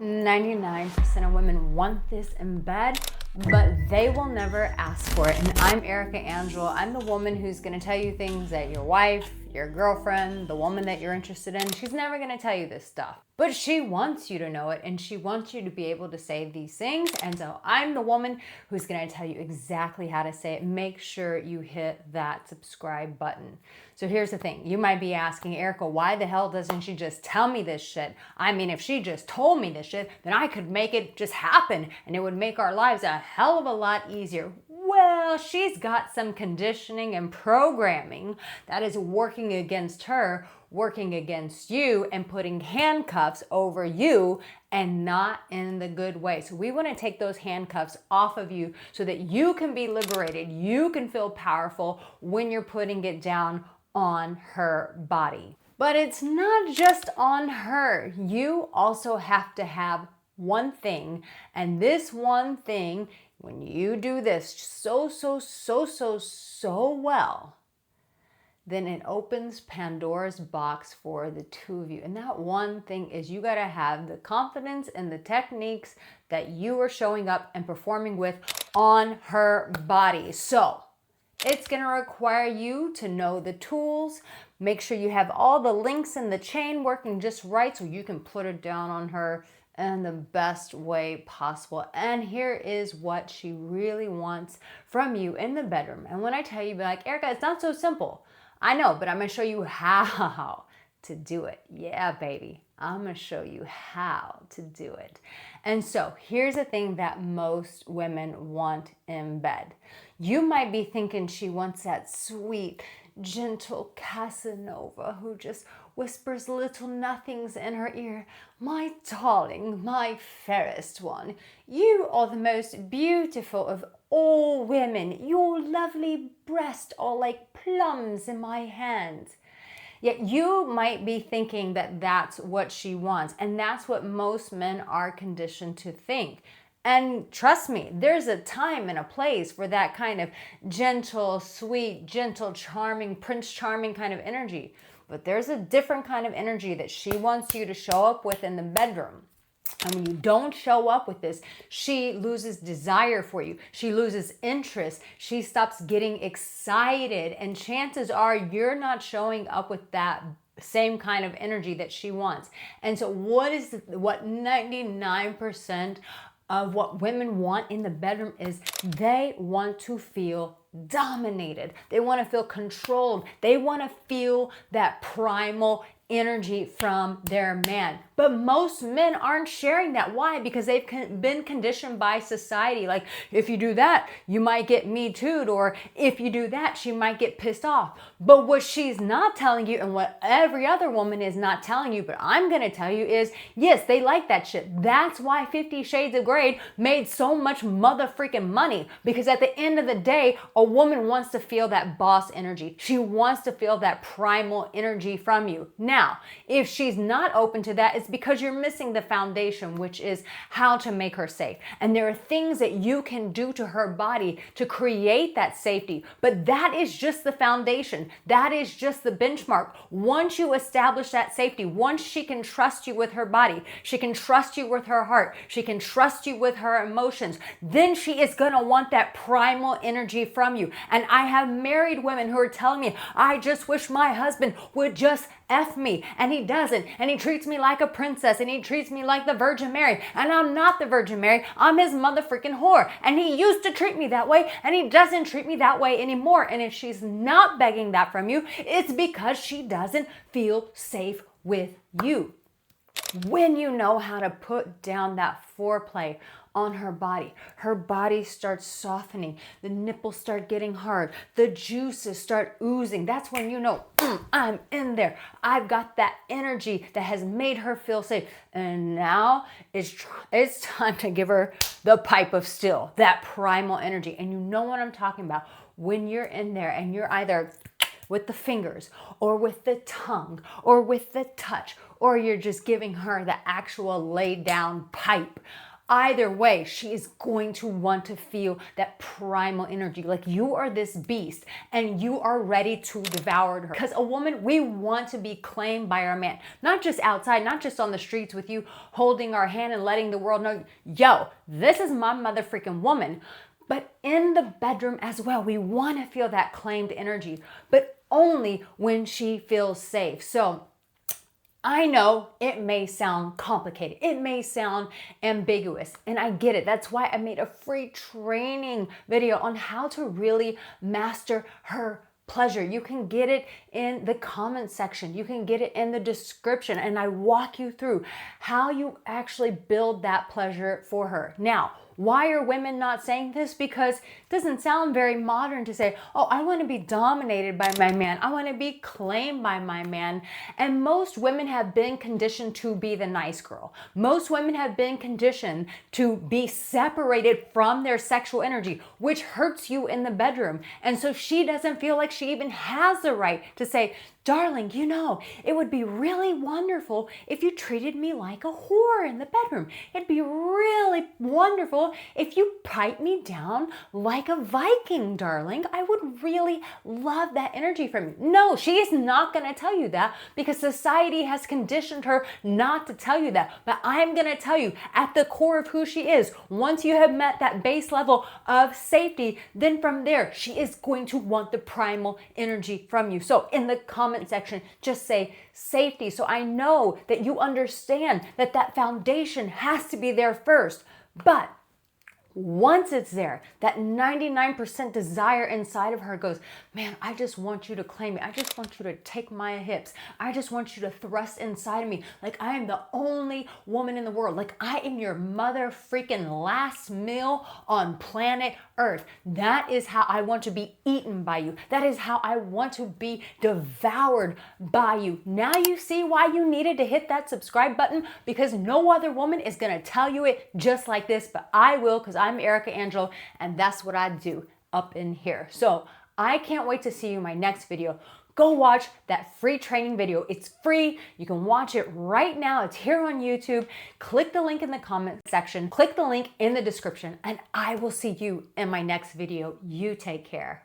99% of women want this in bed, but they will never ask for it. And I'm Arica Angelo. I'm the woman who's going to tell you things that your wife, your girlfriend, the woman that you're interested in, she's never going to tell you this stuff. But she wants you to know it, and she wants you to be able to say these things. And so I'm the woman who's going to tell you exactly how to say it. Make sure you hit that subscribe button. So here's the thing. You might be asking, Arica, why the hell doesn't she just tell me this shit? I mean, if she just told me this shit, then I could make it just happen, and it would make our lives a hell of a lot easier. Well, she's got some conditioning and programming that is working against her, working against you, and putting handcuffs over you, and not in the good way. So we want to take those handcuffs off of you so that you can be liberated. You can feel powerful when you're putting it down on her body. But it's not just on her. You also have to have one thing, and this one thing, when you do this so well, then it opens Pandora's box for the two of you. And that one thing is you got to have the confidence and the techniques that you are showing up and performing with on her body. So it's going to require you to know the tools. Make sure you have all the links in the chain working just right so you can put it down on her in the best way possible. And here is what she really wants from you in the bedroom. And when I tell you, be like, Arica, it's not so simple. I know, but I'm going to show you how to do it. Yeah, baby. I'm going to show you how to do it. And so here's the thing that most women want in bed. You might be thinking she wants that sweet, gentle Casanova who just whispers little nothings in her ear. My darling, my fairest one, you are the most beautiful of all women. Your lovely breasts are like plums in my hands. Yet you might be thinking that that's what she wants, and that's what most men are conditioned to think. And trust me, there's a time and a place for that kind of gentle, sweet, gentle, charming, Prince Charming kind of energy. But there's a different kind of energy that she wants you to show up with in the bedroom. And when you don't show up with this, she loses desire for you. She loses interest. She stops getting excited. And chances are you're not showing up with that same kind of energy that she wants. And so what 99% of what women want in the bedroom is they want to feel dominated. They want to feel controlled. They want to feel that primal energy from their man. But most men aren't sharing that. Why? Because they've been conditioned by society. Like, if you do that, you might get me too'd, or if you do that, she might get pissed off. But what she's not telling you, and what every other woman is not telling you, but I'm going to tell you is, yes, they like that shit. That's why 50 Shades of Grey made so much motherfreaking money. Because at the end of the day, a woman wants to feel that boss energy. She wants to feel that primal energy from you. Now, if she's not open to that, it's because you're missing the foundation, which is how to make her safe. And there are things that you can do to her body to create that safety. But that is just the foundation. That is just the benchmark. Once you establish that safety, once she can trust you with her body, she can trust you with her heart, she can trust you with her emotions, then she is going to want that primal energy from you. And I have married women who are telling me, I just wish my husband would just F me, and he doesn't, and he treats me like a princess, and he treats me like the Virgin Mary, and I'm not the Virgin Mary, I'm his motherfucking whore, and he used to treat me that way, and he doesn't treat me that way anymore. And if she's not begging that from you, it's because she doesn't feel safe with you. When you know how to put down that foreplay on her body starts softening, the nipples start getting hard, the juices start oozing. That's when you know, I'm in there. I've got that energy that has made her feel safe. And now it's time to give her the pipe of steel, that primal energy. And you know what I'm talking about. When you're in there and you're either with the fingers or with the tongue or with the touch, or you're just giving her the actual laid down pipe Either way, she is going to want to feel that primal energy. Like you are this beast and you are ready to devour her. Because a woman, we want to be claimed by our man. Not just outside, not just on the streets with you holding our hand and letting the world know, yo, this is my mother freaking woman. But in the bedroom as well, we want to feel that claimed energy, but only when she feels safe. So I know it may sound complicated. It may sound ambiguous, and I get it. That's why I made a free training video on how to really master her pleasure. You can get it in the comment section. You can get it in the description, and I walk you through how you actually build that pleasure for her. Now, why are women not saying this? Because it doesn't sound very modern to say, oh, I want to be dominated by my man. I want to be claimed by my man. And most women have been conditioned to be the nice girl. Most women have been conditioned to be separated from their sexual energy, which hurts you in the bedroom. And so she doesn't feel like she even has the right to say, darling, you know, it would be really wonderful if you treated me like a whore in the bedroom. It'd be really wonderful if you pipe me down like a Viking, darling. I would really love that energy from you. No, she is not going to tell you that because society has conditioned her not to tell you that. But I'm going to tell you, at the core of who she is, once you have met that base level of safety, then from there, she is going to want the primal energy from you. So in the comment section, just say safety. So I know that you understand that that foundation has to be there first. But once it's there, that 99% desire inside of her goes, man, I just want you to claim me. I just want you to take my hips. I just want you to thrust inside of me like I am the only woman in the world. Like I am your mother freaking last meal on planet Earth. That is how I want to be eaten by you. That is how I want to be devoured by you. Now you see why you needed to hit that subscribe button, because no other woman is going to tell you it just like this, but I will, because I'm Arica Angelo, and that's what I do up in here. So I can't wait to see you in my next video. Go watch that free training video. It's free. You can watch it right now. It's here on YouTube. Click the link in the comment section. Click the link in the description, and I will see you in my next video. You take care.